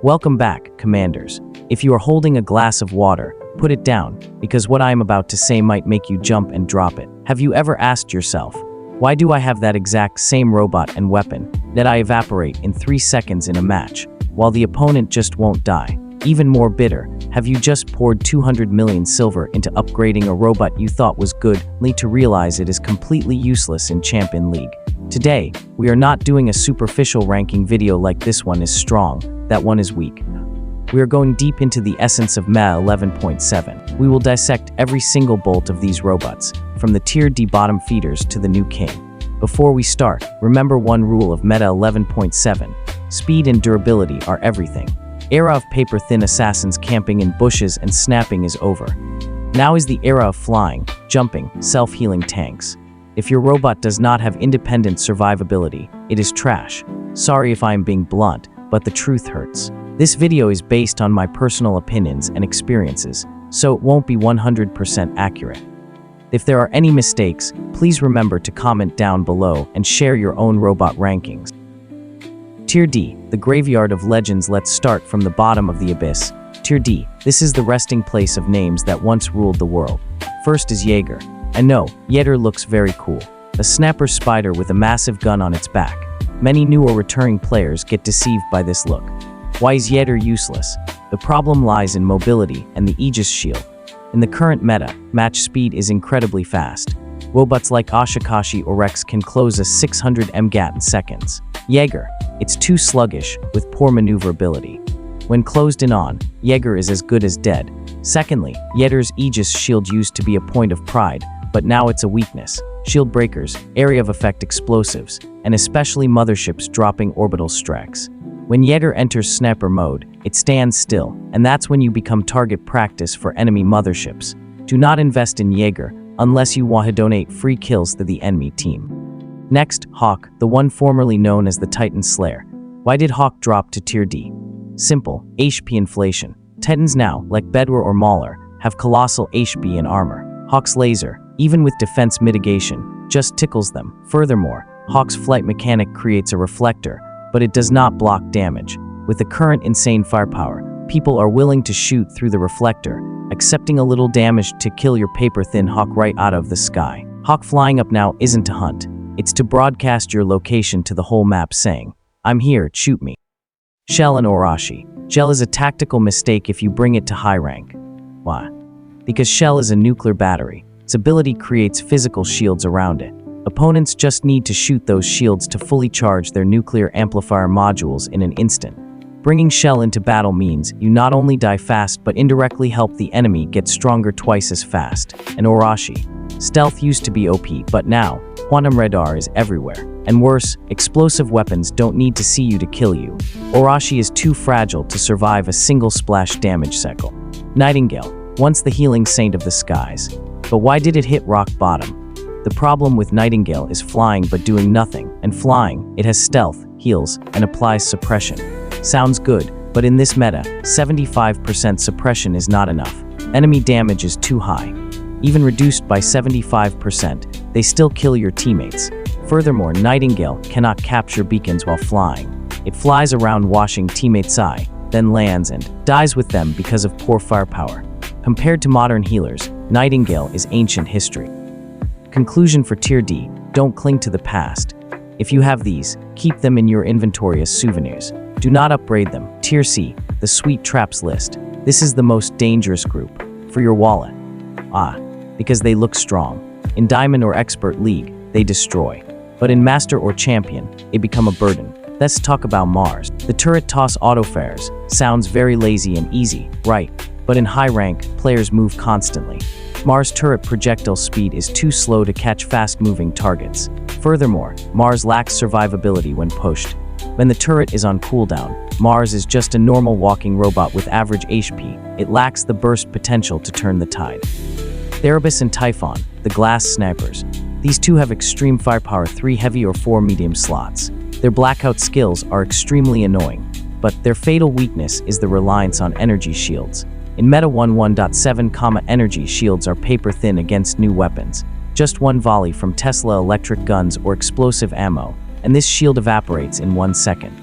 Welcome back, Commanders. If you are holding a glass of water, put it down, because what I am about to say might make you jump and drop it. Have you ever asked yourself, why do I have that exact same robot and weapon that I evaporate in 3 seconds in a match, while the opponent just won't die? Even more bitter, have you just poured 200 million silver into upgrading a robot you thought was good, only to realize it is completely useless in Champion League? Today, we are not doing a superficial ranking video like this one is strong, that one is weak. We are going deep into the essence of Meta 11.7. We will dissect every single bolt of these robots, from the tier D bottom feeders to the new king. Before we start, remember one rule of Meta 11.7. Speed and durability are everything. Era of paper-thin assassins camping in bushes and snapping is over. Now is the era of flying, jumping, self-healing tanks. If your robot does not have independent survivability, it is trash. Sorry if I am being blunt, but the truth hurts. This video is based on my personal opinions and experiences, so it won't be 100% accurate. If there are any mistakes, please remember to comment down below and share your own robot rankings. Tier D, the graveyard of legends. Let's start from the bottom of the abyss. Tier D, this is the resting place of names that once ruled the world. First is Jaeger. I know, Jaeger looks very cool. A snapper spider with a massive gun on its back. Many new or returning players get deceived by this look. Why is Jaeger useless? The problem lies in mobility and the Aegis shield. In the current meta, match speed is incredibly fast. Robots like Ashikashi or Rex can close a 600 MGAT in seconds. Jaeger, it's too sluggish, with poor maneuverability. When closed in on, Jaeger is as good as dead. Secondly, Jaeger's Aegis shield used to be a point of pride, but now it's a weakness. Shield breakers, area of effect explosives, and especially motherships dropping orbital strikes. When Jaeger enters sniper mode, it stands still, and that's when you become target practice for enemy motherships. Do not invest in Jaeger unless you want to donate free kills to the enemy team. Next, Hawk, the one formerly known as the Titan Slayer. Why did Hawk drop to Tier D? Simple, HP inflation. Titans now, like Bedwar or Mauler, have colossal HP and armor. Hawk's laser, even with defense mitigation, just tickles them. Furthermore, Hawk's flight mechanic creates a reflector, but it does not block damage. With the current insane firepower, people are willing to shoot through the reflector, accepting a little damage to kill your paper-thin Hawk right out of the sky. Hawk flying up now isn't to hunt. It's to broadcast your location to the whole map saying, I'm here, shoot me. Shell and Orochi. Shell is a tactical mistake if you bring it to high rank. Why? Because Shell is a nuclear battery. Its ability creates physical shields around it. Opponents just need to shoot those shields to fully charge their nuclear amplifier modules in an instant. Bringing Shell into battle means you not only die fast but indirectly help the enemy get stronger twice as fast. And Orochi. Stealth used to be OP, but now, quantum radar is everywhere. And worse, explosive weapons don't need to see you to kill you. Orochi is too fragile to survive a single splash damage cycle. Nightingale, once the healing saint of the skies. But why did it hit rock bottom? The problem with Nightingale is flying but doing nothing, and flying, it has stealth, heals, and applies suppression. Sounds good, but in this meta, 75% suppression is not enough. Enemy damage is too high. Even reduced by 75%, they still kill your teammates. Furthermore, Nightingale cannot capture beacons while flying. It flies around washing teammates' eye, then lands and dies with them because of poor firepower. Compared to modern healers, Nightingale is ancient history. Conclusion for Tier D, don't cling to the past. If you have these, keep them in your inventory as souvenirs. Do not upgrade them. Tier C, the Sweet Traps list. This is the most dangerous group. For your wallet. Because they look strong. In Diamond or Expert League, they destroy. But in Master or Champion, they become a burden. Let's talk about Mars. The turret toss autofares sounds very lazy and easy, right? But in high rank, players move constantly. Mars' turret projectile speed is too slow to catch fast-moving targets. Furthermore, Mars lacks survivability when pushed. When the turret is on cooldown, Mars is just a normal walking robot with average HP. It lacks the burst potential to turn the tide. Erebus and Typhon, the glass snipers. These two have extreme firepower, 3 heavy or 4 medium slots. Their blackout skills are extremely annoying, but their fatal weakness is the reliance on energy shields. In Meta 11.7, energy shields are paper-thin against new weapons. Just one volley from Tesla electric guns or explosive ammo, and this shield evaporates in 1 second.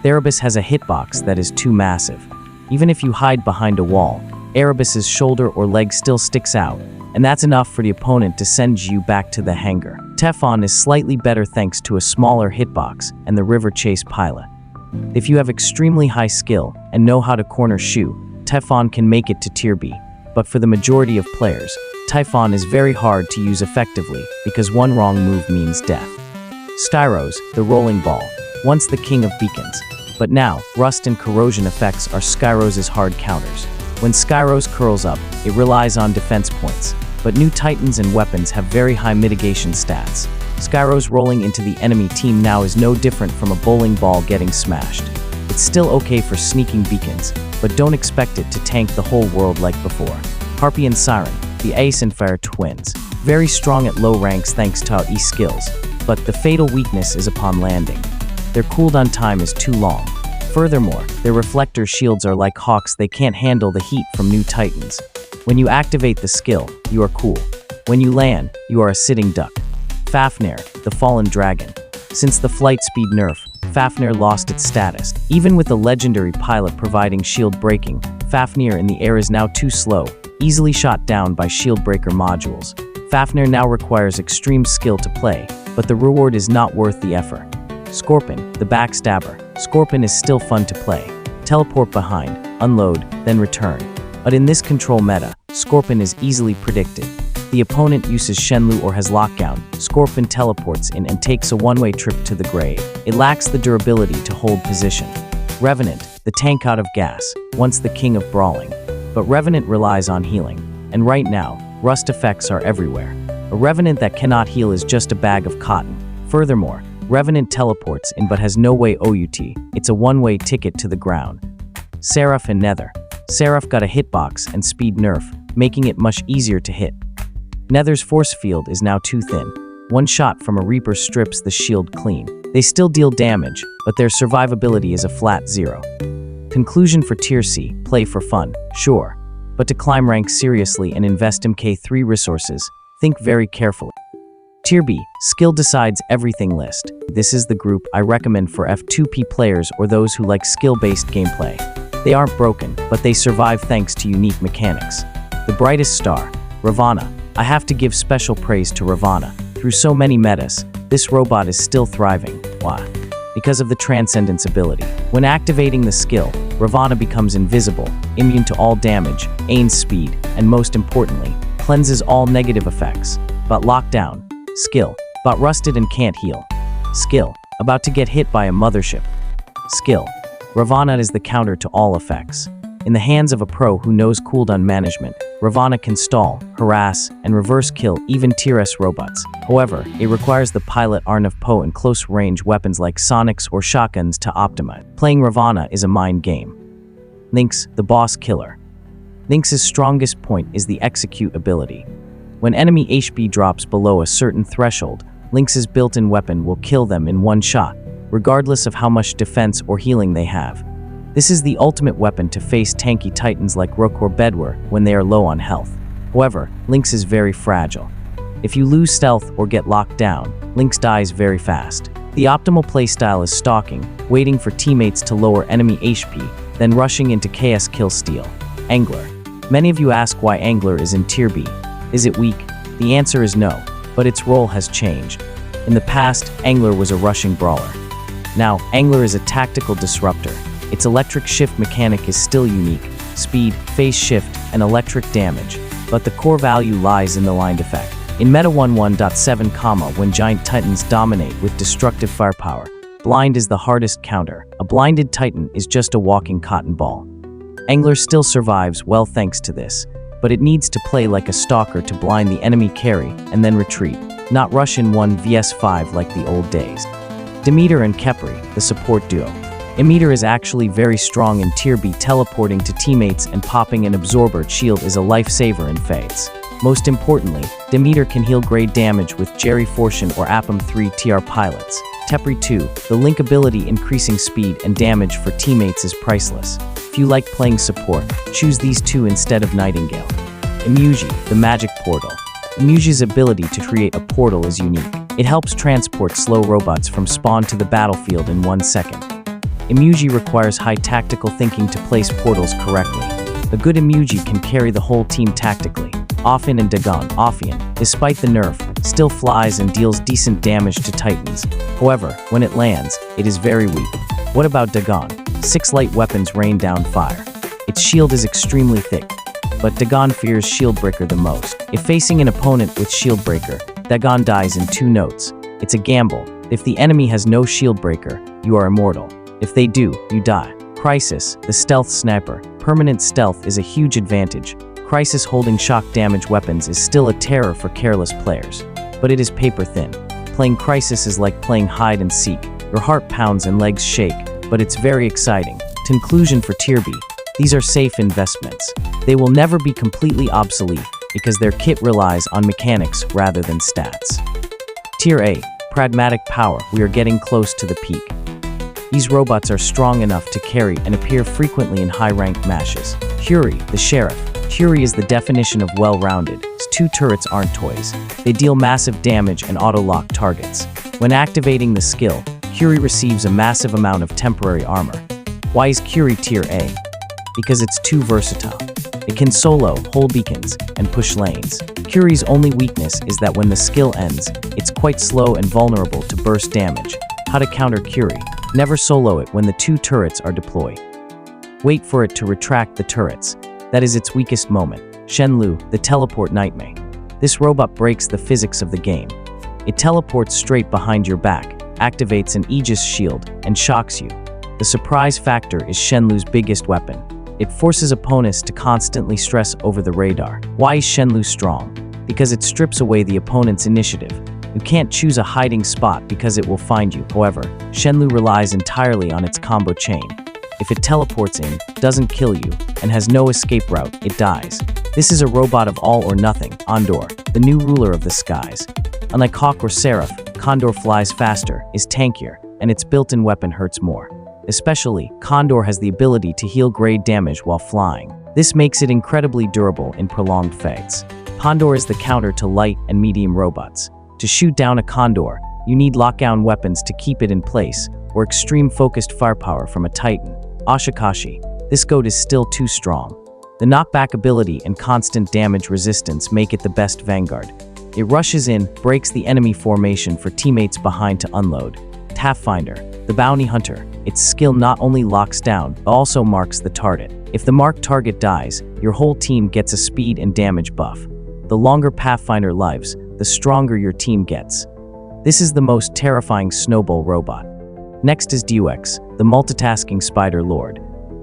Erebus has a hitbox that is too massive. Even if you hide behind a wall, Erebus's shoulder or leg still sticks out, and that's enough for the opponent to send you back to the hangar. Teflon is slightly better thanks to a smaller hitbox and the River Chase pilot. If you have extremely high skill and know how to corner shoe, Teflon can make it to Tier B, but for the majority of players, Typhon is very hard to use effectively because one wrong move means death. Styros, the rolling ball, once the king of beacons, but now rust and corrosion effects are Skyros' hard counters. When Skyros curls up, it relies on defense points, but new titans and weapons have very high mitigation stats. Skyros rolling into the enemy team now is no different from a bowling ball getting smashed. It's still okay for sneaking beacons, but don't expect it to tank the whole world like before. Harpy and Siren, the Ace and Fire twins, very strong at low ranks thanks to our E skills, but the fatal weakness is upon landing. Their cooldown time is too long. Furthermore, their reflector shields are like hawks, they can't handle the heat from new titans. When you activate the skill, you are cool. When you land, you are a sitting duck. Fafnir, the fallen dragon. Since the flight speed nerf, Fafnir lost its status. Even with the legendary pilot providing shield breaking, Fafnir in the air is now too slow, easily shot down by shield breaker modules. Fafnir now requires extreme skill to play, but the reward is not worth the effort. Scorpion, the backstabber. Scorpion is still fun to play. Teleport behind, unload, then return. But in this control meta, Scorpion is easily predicted. The opponent uses Shenlu or has lockdown, Scorpion teleports in and takes a one-way trip to the grave. It lacks the durability to hold position. Revenant, the tank out of gas, once the king of brawling. But Revenant relies on healing, and right now, rust effects are everywhere. A Revenant that cannot heal is just a bag of cotton. Furthermore, Revenant teleports in but has no way OUT, it's a one-way ticket to the ground. Seraph and Nether. Seraph got a hitbox and speed nerf, making it much easier to hit. Nether's force field is now too thin. One shot from a Reaper strips the shield clean. They still deal damage, but their survivability is a flat 0. Conclusion for Tier C, play for fun, sure. But to climb rank seriously and invest MK3 resources, think very carefully. Tier B, skill decides everything list. This is the group I recommend for F2P players or those who like skill-based gameplay. They aren't broken, but they survive thanks to unique mechanics. The brightest star, Ravana. I have to give special praise to Ravana. Through so many metas, this robot is still thriving. Why? Because of the Transcendence ability. When activating the skill, Ravana becomes invisible, immune to all damage, gains speed, and most importantly, cleanses all negative effects. But lockdown. Skill, but rusted and can't heal. Skill, about to get hit by a mothership. Skill, Ravana is the counter to all effects. In the hands of a pro who knows cooldown management, Ravana can stall, harass, and reverse kill even Tier S robots. However, it requires the pilot Arnav Poe and close-range weapons like sonics or shotguns to optimize. Playing Ravana is a mind game. Lynx, the boss killer. Lynx's strongest point is the execute ability. When enemy HP drops below a certain threshold, Lynx's built-in weapon will kill them in one shot, regardless of how much defense or healing they have. This is the ultimate weapon to face tanky titans like Rook or Bedwar when they are low on health. However, Lynx is very fragile. If you lose stealth or get locked down, Lynx dies very fast. The optimal playstyle is stalking, waiting for teammates to lower enemy HP, then rushing into KS kill steal. Angler. Many of you ask why Angler is in Tier B. Is it weak? The answer is no, but its role has changed. In the past, Angler was a rushing brawler. Now, Angler is a tactical disruptor. Its electric shift mechanic is still unique, speed, phase shift, and electric damage, but the core value lies in the lined effect. In Meta 1.1.7, when giant titans dominate with destructive firepower, blind is the hardest counter. A blinded titan is just a walking cotton ball. Angler still survives well thanks to this, but it needs to play like a stalker to blind the enemy carry and then retreat, not rush in 1 vs 5 like the old days. Demeter and Khepri, the support duo. Demeter is actually very strong in Tier B, teleporting to teammates and popping an absorber shield is a lifesaver in fights. Most importantly, Demeter can heal grade damage with Jerry Fortune or Appam 3 TR pilots. Khepri 2, the link ability increasing speed and damage for teammates is priceless. If you like playing support, choose these two instead of Nightingale. Imuji, the magic portal. Imuji's ability to create a portal is unique. It helps transport slow robots from spawn to the battlefield in 1 second. Emuji requires high tactical thinking to place portals correctly. A good Emuji can carry the whole team tactically. Offin and Dagon, Offin, despite the nerf, still flies and deals decent damage to Titans. However, when it lands, it is very weak. What about Dagon? 6 light weapons rain down fire. Its shield is extremely thick, but Dagon fears Shieldbreaker the most. If facing an opponent with Shieldbreaker, Dagon dies in 2 notes. It's a gamble. If the enemy has no Shieldbreaker, you are immortal. If they do, you die. Crisis, the stealth sniper. Permanent stealth is a huge advantage. Crisis holding shock damage weapons is still a terror for careless players, but it is paper thin. Playing Crisis is like playing hide and seek. Your heart pounds and legs shake, but it's very exciting. Conclusion for Tier B. These are safe investments. They will never be completely obsolete because their kit relies on mechanics rather than stats. Tier A. Pragmatic power. We are getting close to the peak. These robots are strong enough to carry and appear frequently in high-ranked matches. Fury, the Sheriff. Fury is the definition of well-rounded. Its 2 turrets aren't toys. They deal massive damage and auto-lock targets. When activating the skill, Fury receives a massive amount of temporary armor. Why is Fury Tier A? Because it's too versatile. It can solo, hold beacons, and push lanes. Fury's only weakness is that when the skill ends, it's quite slow and vulnerable to burst damage. How to counter Fury? Never solo it when the 2 turrets are deployed. Wait for it to retract the turrets. That is its weakest moment. Shenlu, the teleport nightmare. This robot breaks the physics of the game. It teleports straight behind your back, activates an Aegis shield, and shocks you. The surprise factor is Shenlu's biggest weapon. It forces opponents to constantly stress over the radar. Why is Shenlu strong? Because it strips away the opponent's initiative. You can't choose a hiding spot because it will find you. However, Shenlu relies entirely on its combo chain. If it teleports in, doesn't kill you, and has no escape route, it dies. This is a robot of all or nothing. Condor, the new ruler of the skies. Unlike Hawk or Seraph, Condor flies faster, is tankier, and its built-in weapon hurts more. Especially, Condor has the ability to heal grade damage while flying. This makes it incredibly durable in prolonged fights. Condor is the counter to light and medium robots. To shoot down a Condor, you need lockdown weapons to keep it in place, or extreme focused firepower from a Titan. Ashikashi, this goat is still too strong. The knockback ability and constant damage resistance make it the best vanguard. It rushes in, breaks the enemy formation for teammates behind to unload. Pathfinder, the bounty hunter. Its skill not only locks down, but also marks the target. If the marked target dies, your whole team gets a speed and damage buff. The longer Pathfinder lives, the stronger your team gets. This is the most terrifying snowball robot. Next is Duex, the multitasking spider lord.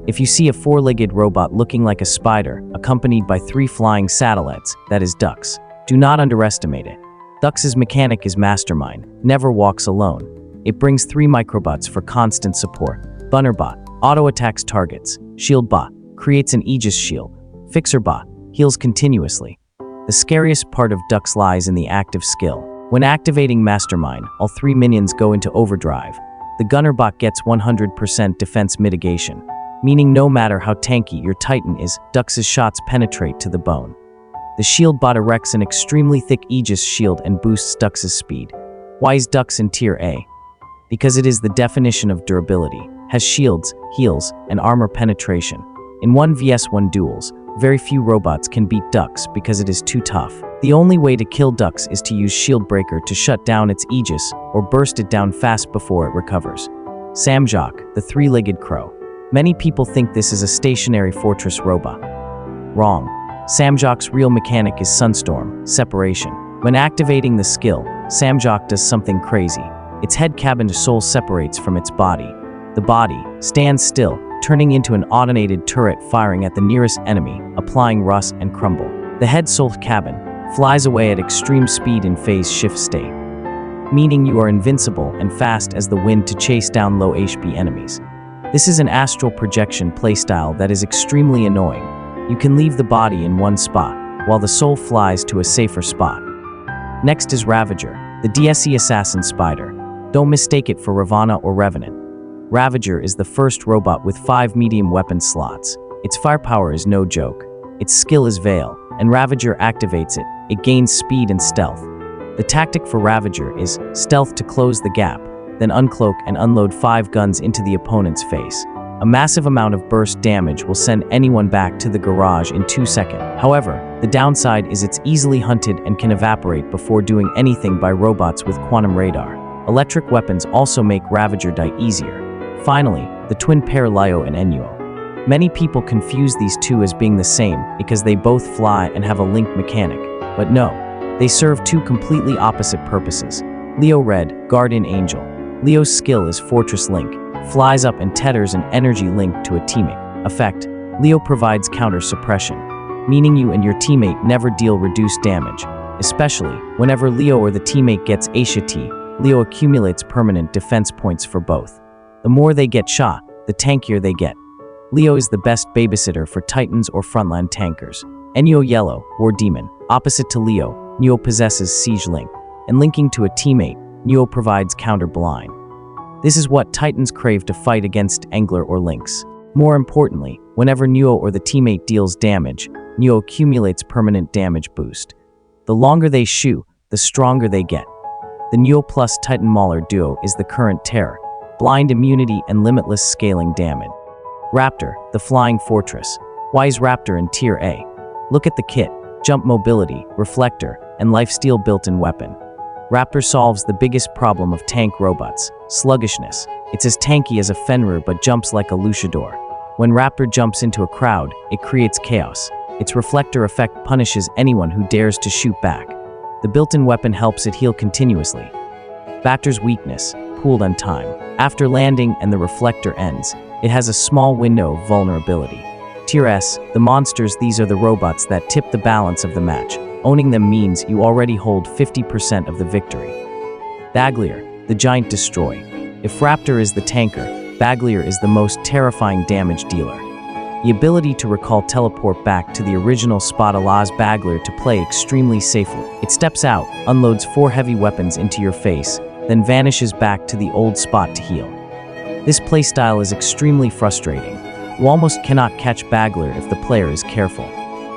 If you see a 4-legged robot looking like a spider, accompanied by 3 flying satellites, that is Dux. Do not underestimate it. Dux's mechanic is mastermind, never walks alone. It brings 3 microbots for constant support. Bunnerbot, auto-attacks targets. Shieldbot, creates an Aegis shield. Fixerbot, heals continuously. The scariest part of Dux lies in the active skill. When activating Mastermind, all 3 minions go into overdrive. The Gunnerbot gets 100% defense mitigation, meaning no matter how tanky your Titan is, Dux's shots penetrate to the bone. The Shieldbot erects an extremely thick Aegis shield and boosts Dux's speed. Why is Dux in Tier A? Because it is the definition of durability, has shields, heals, and armor penetration. In 1vs1 duels, very few robots can beat Dux because it is too tough. The only way to kill Dux is to use Shieldbreaker to shut down its Aegis or burst it down fast before it recovers. Samjok, the 3-legged crow. Many people think this is a stationary fortress robot. Wrong. Samjok's real mechanic is Sunstorm, separation. When activating the skill, Samjok does something crazy. Its head cabined soul separates from its body. The body stands still, turning into an automated turret firing at the nearest enemy, applying rust and crumble. The head soul cabin flies away at extreme speed in phase shift state, meaning you are invincible and fast as the wind to chase down low HP enemies. This is an astral projection playstyle that is extremely annoying. You can leave the body in one spot, while the soul flies to a safer spot. Next is Ravager, the DSE assassin spider. Don't mistake it for Ravana or Revenant. Ravager is the first robot with 5 medium weapon slots. Its firepower is no joke. Its skill is Veil, and Ravager activates it. It gains speed and stealth. The tactic for Ravager is stealth to close the gap, then uncloak and unload 5 guns into the opponent's face. A massive amount of burst damage will send anyone back to the garage in 2 seconds. However, the downside is it's easily hunted and can evaporate before doing anything by robots with quantum radar. Electric weapons also make Ravager die easier. Finally, the twin pair Lyo and Enuo. Many people confuse these two as being the same because they both fly and have a link mechanic, but no, they serve two completely opposite purposes. Lyo Red, Guardian Angel. Lyo's skill is Fortress Link, flies up and tethers an energy link to a teammate. Effect: Lyo provides counter suppression, meaning you and your teammate never deal reduced damage. Especially, whenever Lyo or the teammate gets Aisha-T, Lyo accumulates permanent defense points for both. The more they get shot, the tankier they get. Lyo is the best babysitter for Titans or frontline tankers. Enuo Yellow, War Demon. Opposite to Lyo, Nuo possesses Siege Link, and linking to a teammate, Nuo provides counter blind. This is what Titans crave to fight against Angler or Lynx. More importantly, whenever Nuo or the teammate deals damage, Nuo accumulates permanent damage boost. The longer they shoot, the stronger they get. The Nuo plus Titan Mauler duo is the current terror, blind immunity and limitless scaling damage. Raptor, the Flying Fortress. Why is Raptor in Tier A? Look at the kit: jump mobility, reflector, and lifesteal built-in weapon. Raptor solves the biggest problem of tank robots: sluggishness. It's as tanky as a Fenrir but jumps like a luchador. When Raptor jumps into a crowd, it creates chaos. Its reflector effect punishes anyone who dares to shoot back. The built-in weapon helps it heal continuously. Raptor's weakness: pooled on time. After landing and the reflector ends, it has a small window of vulnerability. Tier S, the monsters. These are the robots that tip the balance of the match. Owning them means you already hold 50% of the victory. Baglier, the Giant Destroy. If Raptor is the tanker, Baglier is the most terrifying damage dealer. The ability to recall teleport back to the original spot allows Baglier to play extremely safely. It steps out, unloads 4 heavy weapons into your face, then vanishes back to the old spot to heal. This playstyle is extremely frustrating. You almost cannot catch Baglier if the player is careful.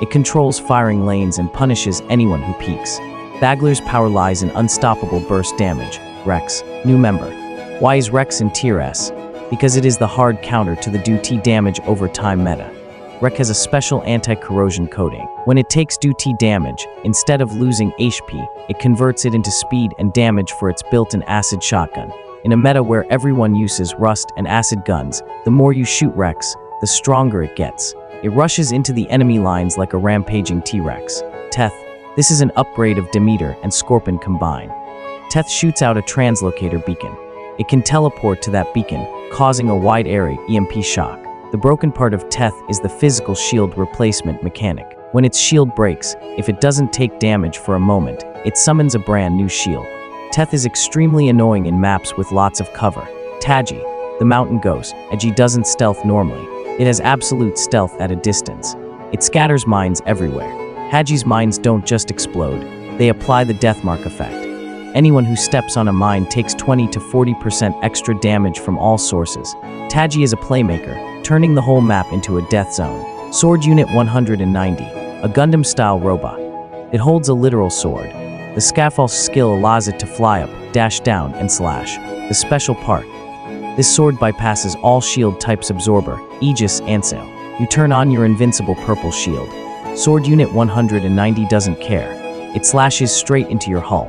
It controls firing lanes and punishes anyone who peeks. Baglier's power lies in unstoppable burst damage. Rex, new member. Why is Rex in Tier S? Because it is the hard counter to the do-T damage over time meta. Rex has a special anti-corrosion coating. When it takes do-T damage, instead of losing HP, it converts it into speed and damage for its built-in acid shotgun. In a meta where everyone uses rust and acid guns, the more you shoot Rex, the stronger it gets. It rushes into the enemy lines like a rampaging T-Rex. Teth, this is an upgrade of Demeter and Scorpion combined. Teth shoots out a translocator beacon. It can teleport to that beacon, causing a wide area EMP shock. The broken part of Teth is the physical shield replacement mechanic. When its shield breaks, if it doesn't take damage for a moment, it summons a brand new shield. Teth is extremely annoying in maps with lots of cover. Taji, the mountain ghost. Taji doesn't stealth normally. It has absolute stealth at a distance. It scatters mines everywhere. Taji's mines don't just explode, they apply the deathmark effect. Anyone who steps on a mine takes 20 to 40% extra damage from all sources. Taji is a playmaker, turning the whole map into a death zone. Sword Unit 190, a Gundam-style robot. It holds a literal sword. The Scaffold skill allows it to fly up, dash down, and slash. The special part: this sword bypasses all shield types: Absorber, Aegis, and Sail. You turn on your invincible purple shield. Sword Unit 190 doesn't care. It slashes straight into your hull.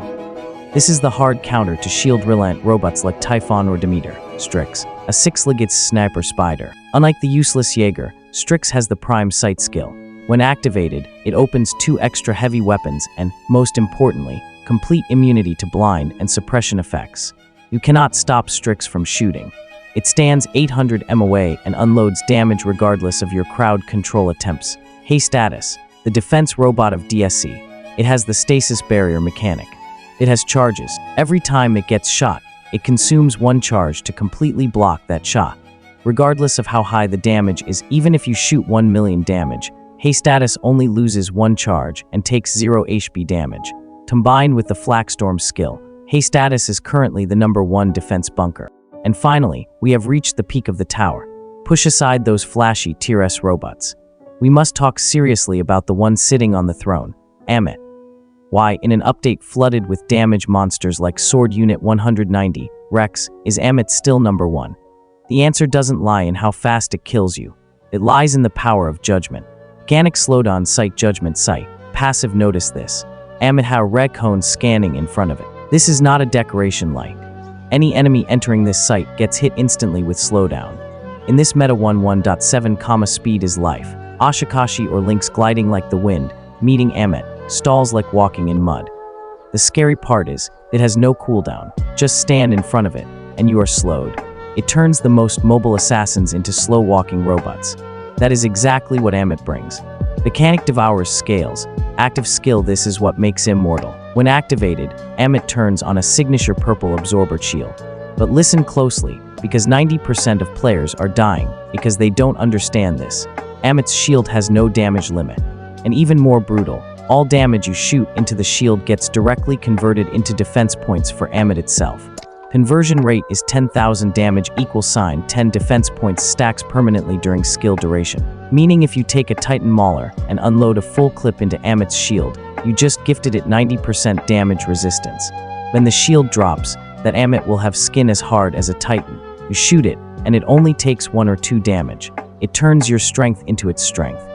This is the hard counter to shield-reliant robots like Typhon or Demeter. Strix, a 6-legged sniper spider. Unlike the useless Jaeger, Strix has the prime sight skill. When activated, it opens 2 extra heavy weapons and, most importantly, complete immunity to blind and suppression effects. You cannot stop Strix from shooting. It stands 800 m away and unloads damage regardless of your crowd control attempts. Hey Status, the defense robot of DSC. It has the stasis barrier mechanic. It has charges. Every time it gets shot, it consumes 1 charge to completely block that shot. Regardless of how high the damage is, even if you shoot 1 million damage, Hey Status only loses 1 charge and takes 0 HP damage. Combined with the Flakstorm skill, Hey Status is currently the #1 defense bunker. And finally, we have reached the peak of the tower. Push aside those flashy Tier S robots. We must talk seriously about the one sitting on the throne, Ammit. Why, in an update flooded with damage monsters like Sword Unit 190, Rex, is Ammit still number 1? The answer doesn't lie in how fast it kills you. It lies in the power of judgment. Mechanic slowdown sight judgment sight. Passive notice this. Ammit how red cone scanning in front of it. This is not a decoration light. Any enemy entering this site gets hit instantly with slowdown. In this meta 1.7, speed is life. Ashikashi or Link's gliding like the wind, meeting Ammit, stalls like walking in mud. The scary part is, it has no cooldown. Just stand in front of it, and you are slowed. It turns the most mobile assassins into slow-walking robots. That is exactly what Ammit brings. Mechanic devours scales. Active skill, this is what makes him immortal. When activated, Ammit turns on a signature purple absorber shield. But listen closely, because 90% of players are dying because they don't understand this. Ammit's shield has no damage limit. And even more brutal, all damage you shoot into the shield gets directly converted into defense points for Ammit itself. Conversion rate is 10,000 damage = 10 defense points stacks permanently during skill duration. Meaning if you take a Titan Mauler and unload a full clip into Ammit's shield, you just gifted it 90% damage resistance. When the shield drops, that Ammit will have skin as hard as a Titan. You shoot it, and it only takes 1 or 2 damage. It turns your strength into its strength.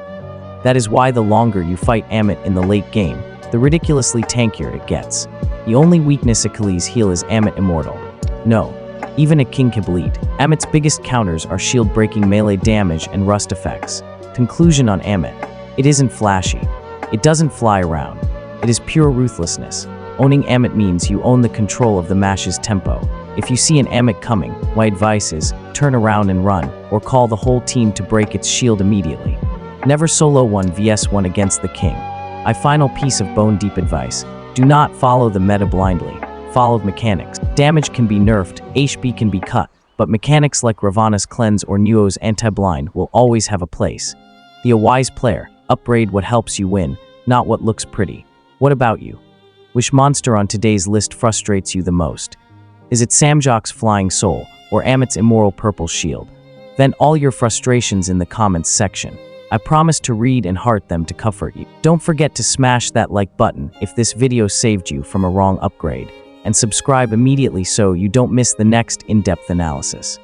That is why the longer you fight Ammit in the late game, the ridiculously tankier it gets. The only weakness Achilles' heel is Ammit immortal. No, even a king can bleed. Ammit's biggest counters are shield-breaking melee damage and rust effects. Conclusion on Ammit. It isn't flashy. It doesn't fly around. It is pure ruthlessness. Owning Ammit means you own the control of the mash's tempo. If you see an Ammit coming, my advice is, turn around and run, or call the whole team to break its shield immediately. Never solo 1 vs 1 against the king. My final piece of bone-deep advice. Do not follow the meta blindly. Follow mechanics. Damage can be nerfed, HP can be cut, but mechanics like Ravana's Cleanse or Nuo's Anti-Blind will always have a place. Be a wise player. Upgrade what helps you win, not what looks pretty. What about you? Which monster on today's list frustrates you the most? Is it Samjok's Flying Soul or Ammit's Immoral Purple Shield? Vent all your frustrations in the comments section. I promise to read and heart them to comfort you. Don't forget to smash that like button if this video saved you from a wrong upgrade, and subscribe immediately so you don't miss the next in-depth analysis.